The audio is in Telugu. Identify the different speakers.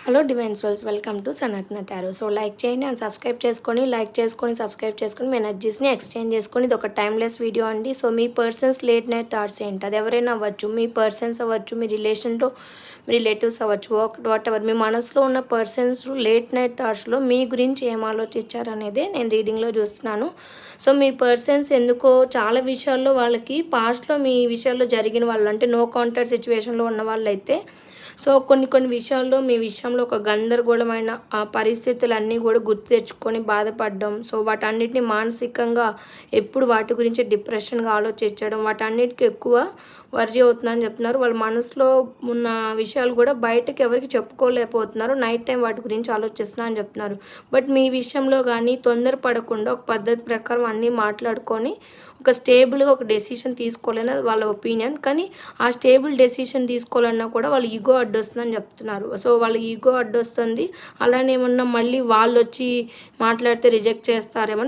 Speaker 1: Hello divine souls, welcome to సనాతన టారో. సో లైక్ చేయండి అండ్ సబ్స్క్రైబ్ చేసుకొని మీ ఎనర్జీస్ని ఎక్స్చేంజ్ చేసుకొని ఇది ఒక టైమ్లెస్ వీడియో అండి. సో మీ పర్సన్స్ లేట్ నైట్ థాట్స్ ఏంటి, అది ఎవరైనా అవ్వచ్చు, మీ పర్సన్స్ అవ్వచ్చు, మీ రిలేషన్లో మీ రిలేటివ్స్ అవ్వచ్చు, వాట్ ఎవర్ మీ మనసులో ఉన్న పర్సన్స్ లేట్ నైట్ థాట్స్లో మీ గురించి ఏం ఆలోచించారనేదే నేను రీడింగ్లో చూస్తున్నాను. సో మీ పర్సన్స్ ఎందుకో చాలా విషయాల్లో వాళ్ళకి పాస్ట్లో మీ విషయాల్లో జరిగిన వాళ్ళు, అంటే నో కాంటాక్ట్ సిచ్యువేషన్లో ఉన్న వాళ్ళు అయితే సో కొన్ని విషయాల్లో మీ విషయంలో ఒక గందరగోళమైన పరిస్థితులన్నీ కూడా గుర్తు తెచ్చుకొని బాధపడడం, సో వాటన్నిటిని మానసికంగా ఎప్పుడు వాటి గురించి డిప్రెషన్గా ఆలోచించడం, వాటన్నిటికీ ఎక్కువ వర్రీ అవుతుందని చెప్తున్నారు. వాళ్ళ మనసులో ఉన్న విషయాలు కూడా బయటకు ఎవరికి చెప్పుకోలేకపోతున్నారు, నైట్ టైం వాటి గురించి ఆలోచిస్తున్నా అని చెప్తున్నారు. బట్ మీ విషయంలో కానీ తొందరపడకుండా ఒక పద్ధతి ప్రకారం అన్నీ మాట్లాడుకొని ఒక స్టేబుల్గా ఒక డెసిషన్ తీసుకోవాలని వాళ్ళ ఒపీనియన్. కానీ ఆ స్టేబుల్ డెసిషన్ తీసుకోవాలన్నా కూడా వాళ్ళ ఈగో అడ్డొస్తుందని చెప్తున్నారు. సో వాళ్ళ ఈగో అడ్డొస్తుంది, అలానే ఏమన్నా మళ్ళీ వాళ్ళు వచ్చి మాట్లాడితే రిజెక్ట్ చేస్తారేమో